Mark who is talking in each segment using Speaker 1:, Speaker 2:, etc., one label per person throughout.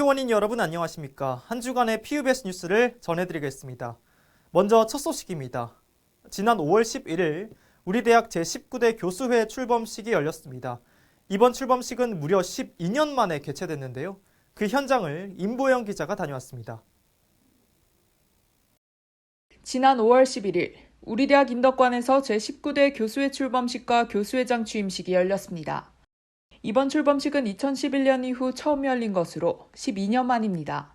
Speaker 1: 효원인 여러분 안녕하십니까? 한 주간의 PBS 뉴스를 전해드리겠습니다. 먼저 첫 소식입니다. 지난 5월 11일 우리 대학 제19대 교수회 출범식이 열렸습니다. 이번 출범식은 무려 12년 만에 개최됐는데요. 그 현장을 임보영 기자가 다녀왔습니다.
Speaker 2: 지난 5월 11일 우리 대학 인덕관에서 제19대 교수회 출범식과 교수회장 취임식이 열렸습니다. 이번 출범식은 2011년 이후 처음 열린 것으로 12년 만입니다.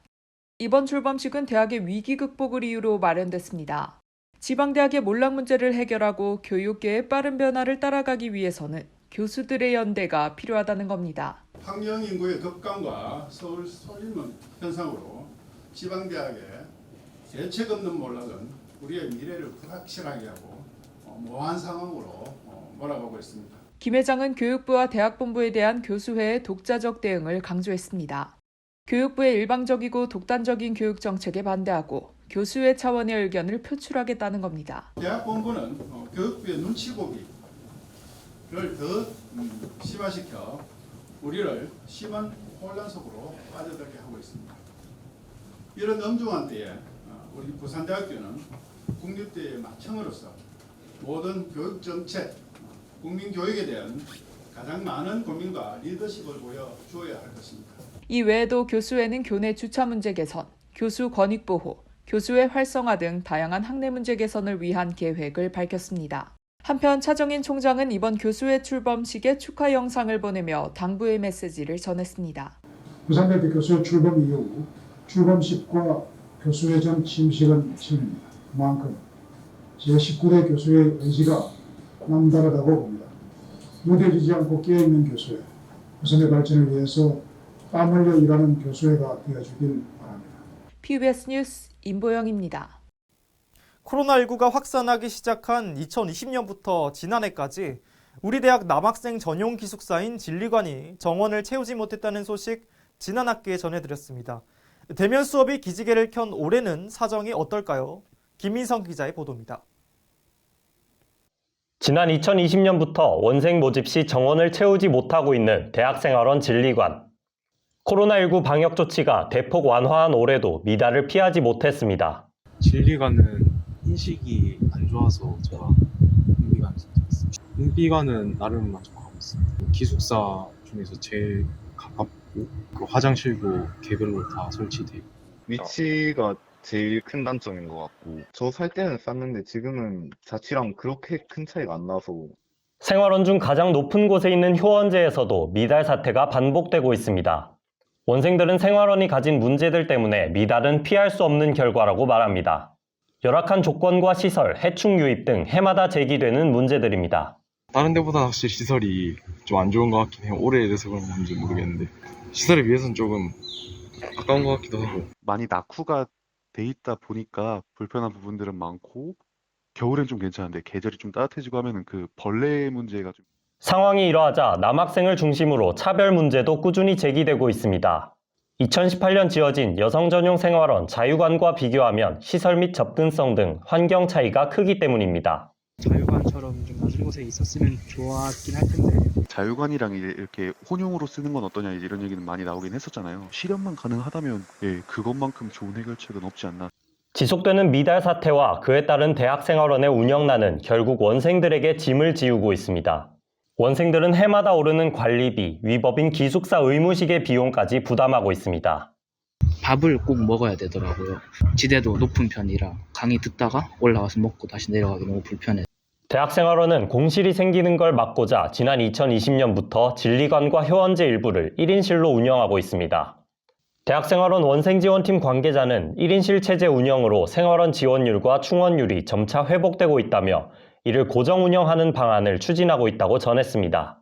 Speaker 2: 이번 출범식은 대학의 위기 극복을 이유로 마련됐습니다. 지방대학의 몰락 문제를 해결하고 교육계의 빠른 변화를 따라가기 위해서는 교수들의 연대가 필요하다는 겁니다.
Speaker 3: 학령 인구의 급감과 서울 소림문 현상으로 지방대학의 대책 없는 몰락은 우리의 미래를 불확실하게 하고 모호한 상황으로 몰아가고 있습니다.
Speaker 2: 김 회장은 교육부와 대학본부에 대한 교수회의 독자적 대응을 강조했습니다. 교육부의 일방적이고 독단적인 교육 정책에 반대하고 교수회 차원의 의견을 표출하겠다는 겁니다.
Speaker 3: 대학본부는 교육부의 눈치 보기를 더 심화시켜 우리를 심한 혼란 속으로 빠져들게 하고 있습니다. 이런 엄중한 때에 우리 부산대학교는 국립대의 마청으로서 모든 교육정책, 국민교육에 대한 가장 많은 고민과 리더십을 보여주어야 할 것입니다.
Speaker 2: 이 외에도 교수회는 교내 주차 문제 개선, 교수 권익 보호, 교수회 활성화 등 다양한 학내 문제 개선을 위한 계획을 밝혔습니다. 한편 차정인 총장은 이번 교수회 출범식에 축하 영상을 보내며 당부의 메시지를 전했습니다.
Speaker 4: 부산대학교 교수회 출범 이후 출범식과 교수회장 취임식은 처음입니다. 그만큼 제19대 교수회의 의지가 남다르다고 봅니다. 무뎌지지 않고 깨어있는 교수회, 부산의 발전을 위해서 땀 흘려 일하는 교수회가 되어주길 바랍니다.
Speaker 2: PBS 뉴스 임보영입니다.
Speaker 1: 코로나19가 확산하기 시작한 2020년부터 지난해까지 우리 대학 남학생 전용 기숙사인 진리관이 정원을 채우지 못했다는 소식 지난 학기에 전해드렸습니다. 대면 수업이 기지개를 켠 올해는 사정이 어떨까요? 김민성 기자의 보도입니다.
Speaker 5: 지난 2020년부터 원생 모집 시 정원을 채우지 못하고 있는 대학생활원 진리관. 코로나19 방역 조치가 대폭 완화한 올해도 미달을 피하지 못했습니다.
Speaker 6: 진리관은 인식이 안 좋아서 제가 응비관을 선택했습니다. 응비관은 나름 만족하고 있습니다. 기숙사 중에서 제일 가깝고 그 화장실도 개별로 다 설치되어 있고
Speaker 7: 위치가 제일 큰 단점인 것 같고 저 살 때는 쌌는데 지금은 자취랑 그렇게 큰 차이가 안 나서
Speaker 5: 생활원 중 가장 높은 곳에 있는 효원제에서도 미달 사태가 반복되고 있습니다. 원생들은 생활원이 가진 문제들 때문에 미달은 피할 수 없는 결과라고 말합니다. 열악한 조건과 시설, 해충 유입 등 해마다 제기되는 문제들입니다.
Speaker 6: 다른 데보다 확실히 시설이 좀 안 좋은 것 같긴 해요. 오래돼서 그런 건지 모르겠는데 시설에 비해서는 조금 아까운 것 같기도 하고
Speaker 8: 많이 낙후가 돼 있다 보니까 불편한 부분들은 많고 겨울엔 좀 괜찮은데 계절이 좀 따뜻해지고 하면은 그 벌레 문제가 좀
Speaker 5: 상황이 이러하자 남학생을 중심으로 차별 문제도 꾸준히 제기되고 있습니다. 2018년 지어진 여성 전용 생활원 자유관과 비교하면 시설 및 접근성 등 환경 차이가 크기 때문입니다.
Speaker 9: 자유관처럼 좀 낮은 곳에 있었으면 좋았긴 할 텐데
Speaker 8: 자유관이랑 이렇게 혼용으로 쓰는 건 어떠냐 이런 얘기는 많이 나오긴 했었잖아요. 실현만 가능하다면 그것만큼 좋은 해결책은 없지 않나.
Speaker 5: 지속되는 미달 사태와 그에 따른 대학생활원의 운영난은 결국 원생들에게 짐을 지우고 있습니다. 원생들은 해마다 오르는 관리비, 위법인 기숙사 의무식의 비용까지 부담하고 있습니다.
Speaker 9: 밥을 꼭 먹어야 되더라고요. 지대도 높은 편이라 강의 듣다가 올라가서 먹고 다시 내려가기 너무 불편해요.
Speaker 5: 대학생활원은 공실이 생기는 걸 막고자 지난 2020년부터 진리관과 효원제 일부를 1인실로 운영하고 있습니다. 대학생활원 원생지원팀 관계자는 1인실 체제 운영으로 생활원 지원율과 충원율이 점차 회복되고 있다며 이를 고정 운영하는 방안을 추진하고 있다고 전했습니다.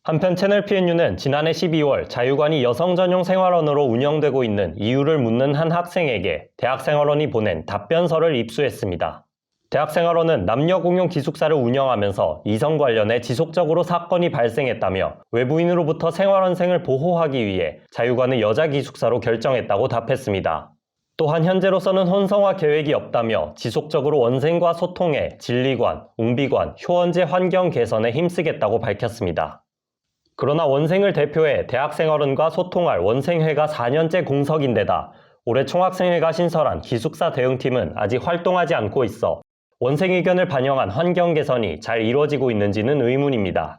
Speaker 5: 한편 채널 PNU는 지난해 12월 자유관이 여성 전용 생활원으로 운영되고 있는 이유를 묻는 한 학생에게 대학생활원이 보낸 답변서를 입수했습니다. 대학생활원은 남녀 공용 기숙사를 운영하면서 이성 관련해 지속적으로 사건이 발생했다며 외부인으로부터 생활원생을 보호하기 위해 자유관을 여자 기숙사로 결정했다고 답했습니다. 또한 현재로서는 혼성화 계획이 없다며 지속적으로 원생과 소통해 진리관, 웅비관, 효원제 환경 개선에 힘쓰겠다고 밝혔습니다. 그러나 원생을 대표해 대학생 어른과 소통할 원생회가 4년째 공석인데다 올해 총학생회가 신설한 기숙사 대응팀은 아직 활동하지 않고 있어 원생 의견을 반영한 환경 개선이 잘 이루어지고 있는지는 의문입니다.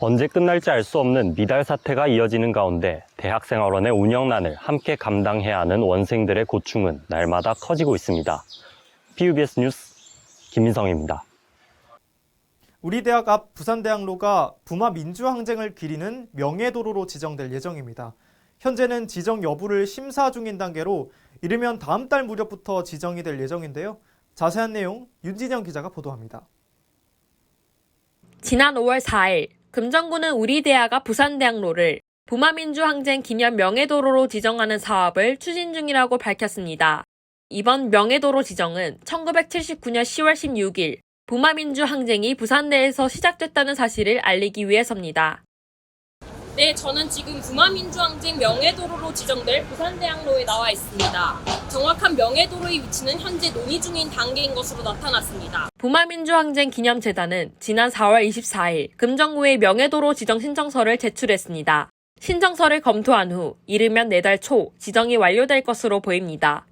Speaker 5: 언제 끝날지 알 수 없는 미달 사태가 이어지는 가운데 대학생 어른의 운영난을 함께 감당해야 하는 원생들의 고충은 날마다 커지고 있습니다. PUBS 뉴스 김민성입니다.
Speaker 1: 우리 대학 앞 부산대학로가 부마 민주항쟁을 기리는 명예도로로 지정될 예정입니다. 현재는 지정 여부를 심사 중인 단계로 이르면 다음 달 무렵부터 지정이 될 예정인데요. 자세한 내용 윤진영 기자가 보도합니다.
Speaker 10: 지난 5월 4일 금정구는 우리 대학 앞 부산대학로를 부마민주항쟁 기념 명예도로로 지정하는 사업을 추진 중이라고 밝혔습니다. 이번 명예도로 지정은 1979년 10월 16일 부마민주항쟁이 부산대에서 시작됐다는 사실을 알리기 위해서입니다. 네, 저는 지금 부마민주항쟁 명예도로로 지정될 부산대학로에 나와 있습니다. 정확한 명예도로의 위치는 현재 논의 중인 단계인 것으로 나타났습니다. 부마민주항쟁 기념재단은 지난 4월 24일 금정구에 명예도로 지정 신청서를 제출했습니다. 신청서를 검토한 후 이르면 내달 초 지정이 완료될 것으로 보입니다.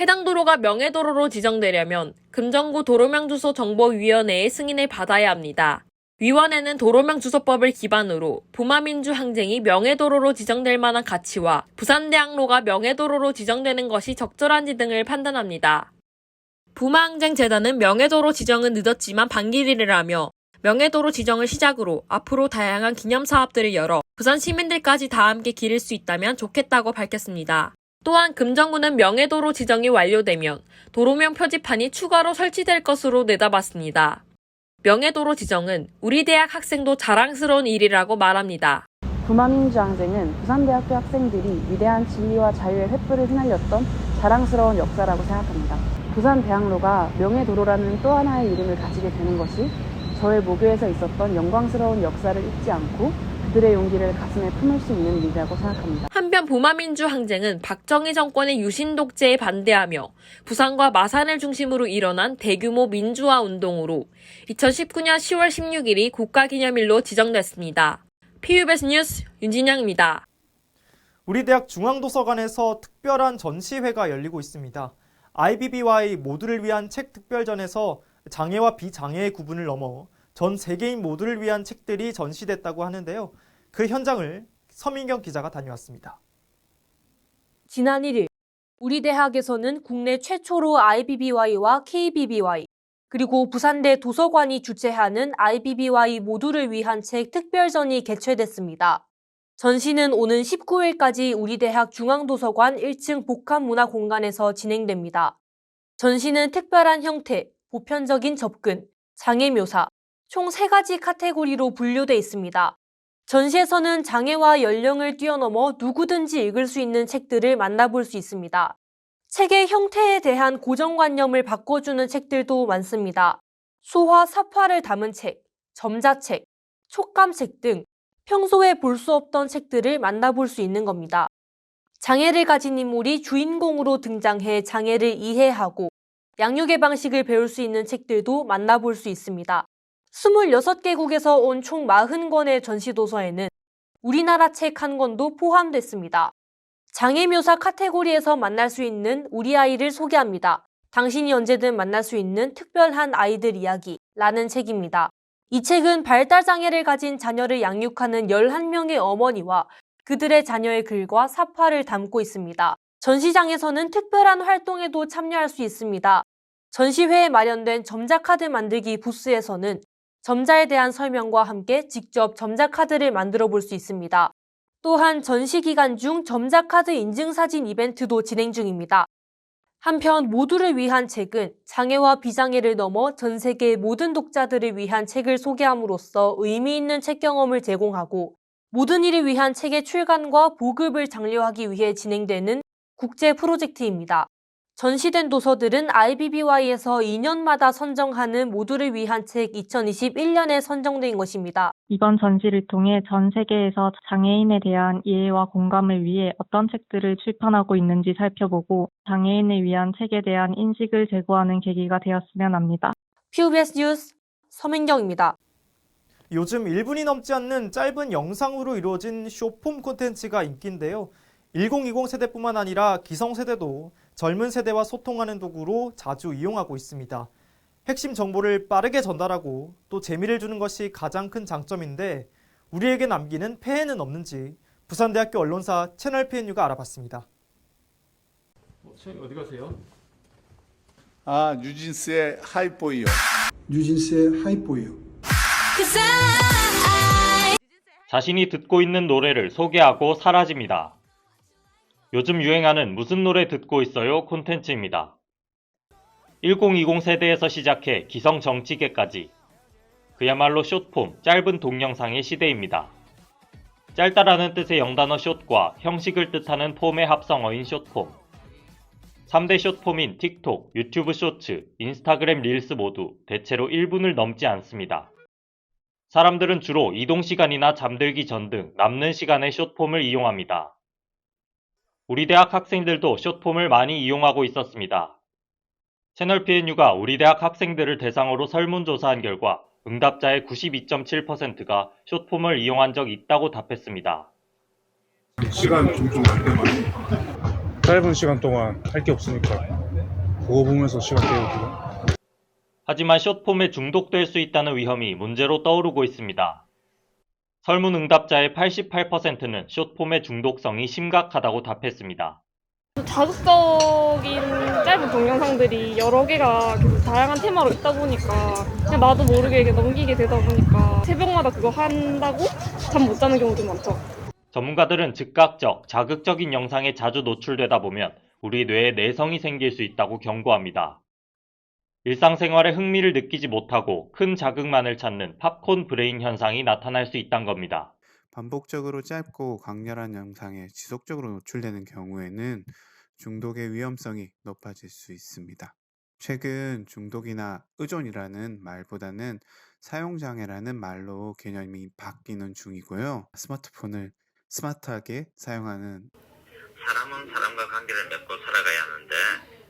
Speaker 10: 해당 도로가 명예도로로 지정되려면 금정구 도로명주소 정보위원회의 승인을 받아야 합니다. 위원회는 도로명주소법을 기반으로 부마민주항쟁이 명예도로로 지정될 만한 가치와 부산대학로가 명예도로로 지정되는 것이 적절한지 등을 판단합니다. 부마항쟁재단은 명예도로 지정은 늦었지만 반기리라며 명예도로 지정을 시작으로 앞으로 다양한 기념사업들을 열어 부산 시민들까지 다 함께 기릴 수 있다면 좋겠다고 밝혔습니다. 또한 금정구는 명예도로 지정이 완료되면 도로명 표지판이 추가로 설치될 것으로 내다봤습니다. 명예도로 지정은 우리 대학 학생도 자랑스러운 일이라고 말합니다.
Speaker 11: 부마민주항쟁은 부산대학교 학생들이 위대한 진리와 자유의 횃불을 휘날렸던 자랑스러운 역사라고 생각합니다. 부산대학로가 명예도로라는 또 하나의 이름을 가지게 되는 것이 저의 모교에서 있었던 영광스러운 역사를 잊지 않고 그들의 용기를 가슴에 품을 수 있는 일이라고 생각합니다.
Speaker 10: 한편 부마민주항쟁은 박정희 정권의 유신 독재에 반대하며 부산과 마산을 중심으로 일어난 대규모 민주화 운동으로 2019년 10월 16일이 국가기념일로 지정됐습니다. PUBS 뉴스 윤진영입니다.
Speaker 1: 우리 대학 중앙도서관에서 특별한 전시회가 열리고 있습니다. IBBY 모두를 위한 책 특별전에서 장애와 비장애의 구분을 넘어 전 세계인 모두를 위한 책들이 전시됐다고 하는데요. 그 현장을 서민경 기자가 다녀왔습니다.
Speaker 12: 지난 1일 우리 대학에서는 국내 최초로 IBBY와 KBBY 그리고 부산대 도서관이 주최하는 IBBY 모두를 위한 책 특별전이 개최됐습니다. 전시는 오는 19일까지 우리 대학 중앙도서관 1층 복합문화공간에서 진행됩니다. 전시는 특별한 형태, 보편적인 접근, 장애 묘사, 총 3가지 카테고리로 분류돼 있습니다. 전시에서는 장애와 연령을 뛰어넘어 누구든지 읽을 수 있는 책들을 만나볼 수 있습니다. 책의 형태에 대한 고정관념을 바꿔주는 책들도 많습니다. 소화, 사화를 담은 책, 점자책, 촉감책 등 평소에 볼 수 없던 책들을 만나볼 수 있는 겁니다. 장애를 가진 인물이 주인공으로 등장해 장애를 이해하고 양육의 방식을 배울 수 있는 책들도 만나볼 수 있습니다. 26개국에서 온 총 40권의 전시도서에는 우리나라 책 1권도 포함됐습니다. 장애 묘사 카테고리에서 만날 수 있는 우리 아이를 소개합니다. 당신이 언제든 만날 수 있는 특별한 아이들 이야기라는 책입니다. 이 책은 발달장애를 가진 자녀를 양육하는 11명의 어머니와 그들의 자녀의 글과 사파를 담고 있습니다. 전시장에서는 특별한 활동에도 참여할 수 있습니다. 전시회에 마련된 점자카드 만들기 부스에서는 점자에 대한 설명과 함께 직접 점자카드를 만들어 볼 수 있습니다. 또한 전시 기간 중 점자카드 인증사진 이벤트도 진행 중입니다. 한편 모두를 위한 책은 장애와 비장애를 넘어 전 세계 모든 독자들을 위한 책을 소개함으로써 의미 있는 책 경험을 제공하고 모든 이를 위한 책의 출간과 보급을 장려하기 위해 진행되는 국제 프로젝트입니다. 전시된 도서들은 IBBY에서 2년마다 선정하는 모두를 위한 책 2021년에 선정된 것입니다.
Speaker 13: 이번 전시를 통해 전 세계에서 장애인에 대한 이해와 공감을 위해 어떤 책들을 출판하고 있는지 살펴보고 장애인을 위한 책에 대한 인식을 제고하는 계기가 되었으면 합니다.
Speaker 12: PUBS 뉴스 서민경입니다.
Speaker 1: 요즘 1분이 넘지 않는 짧은 영상으로 이루어진 숏폼 콘텐츠가 인기인데요. 1020 세대뿐만 아니라 기성세대도 젊은 세대와 소통하는 도구로 자주 이용하고 있습니다. 핵심 정보를 빠르게 전달하고 또 재미를 주는 것이 가장 큰 장점인데 우리에게 남기는 폐해는 없는지 부산대학교 언론사 채널 PNU가 알아봤습니다. 어디 가세요?
Speaker 14: 뉴진스의 하이보이요.
Speaker 4: 뉴진스의 하이보이요.
Speaker 5: 자신이 듣고 있는 노래를 소개하고 사라집니다. 요즘 유행하는 무슨 노래 듣고 있어요 콘텐츠입니다. 1020 세대에서 시작해 기성 정치계까지 그야말로 숏폼, 짧은 동영상의 시대입니다. 짧다라는 뜻의 영단어 숏과 형식을 뜻하는 폼의 합성어인 숏폼. 3대 숏폼인 틱톡, 유튜브 쇼츠, 인스타그램 릴스 모두 대체로 1분을 넘지 않습니다. 사람들은 주로 이동시간이나 잠들기 전 등 남는 시간에 숏폼을 이용합니다. 우리 대학 학생들도 숏폼을 많이 이용하고 있었습니다. 채널 PNU가 우리 대학 학생들을 대상으로 설문조사한 결과 응답자의 92.7%가 숏폼을 이용한 적 있다고 답했습니다.
Speaker 6: 시간 종종 날 때만 짧은 시간 동안 할 게 없으니까 그거 보면서 시간 때우고.
Speaker 5: 하지만 숏폼에 중독될 수 있다는 위험이 문제로 떠오르고 있습니다. 설문 응답자의 88%는 숏폼의 중독성이 심각하다고 답했습니다.
Speaker 15: 자극적인 짧은 동영상들이 여러 개가 계속 다양한 테마로 있다 보니까 그냥 나도 모르게 넘기게 되다 보니까 새벽마다 그거 한다고 잠 못 자는 경우도 많죠.
Speaker 5: 전문가들은 즉각적, 자극적인 영상에 자주 노출되다 보면 우리 뇌에 내성이 생길 수 있다고 경고합니다. 일상생활에 흥미를 느끼지 못하고 큰 자극만을 찾는 팝콘 브레인 현상이 나타날 수 있다는 겁니다.
Speaker 16: 반복적으로 짧고 강렬한 영상에 지속적으로 노출되는 경우에는 중독의 위험성이 높아질 수 있습니다. 최근 중독이나 의존이라는 말보다는 사용장애라는 말로 개념이 바뀌는 중이고요. 스마트폰을 스마트하게 사용하는
Speaker 17: 사람은 사람과 관계를 맺고 살아가야 하는데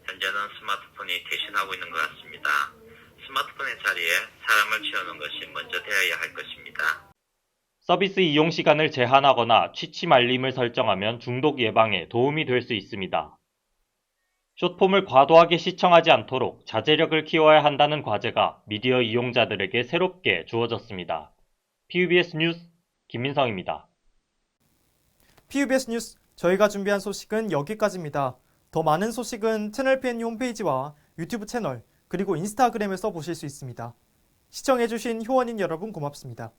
Speaker 17: 현재는 스마트폰이 대신하고 있는 것 같습니다. 스마트폰의 자리에 사람을 채우는 것이 먼저 되어야 할 것입니다.
Speaker 5: 서비스 이용 시간을 제한하거나 취침 알림을 설정하면 중독 예방에 도움이 될 수 있습니다. 숏폼을 과도하게 시청하지 않도록 자제력을 키워야 한다는 과제가 미디어 이용자들에게 새롭게 주어졌습니다. PUBS 뉴스 김민성입니다.
Speaker 1: PUBS 뉴스 저희가 준비한 소식은 여기까지입니다. 더 많은 소식은 채널 PNU 홈페이지와 유튜브 채널 그리고 인스타그램에서 보실 수 있습니다. 시청해주신 효원인 여러분 고맙습니다.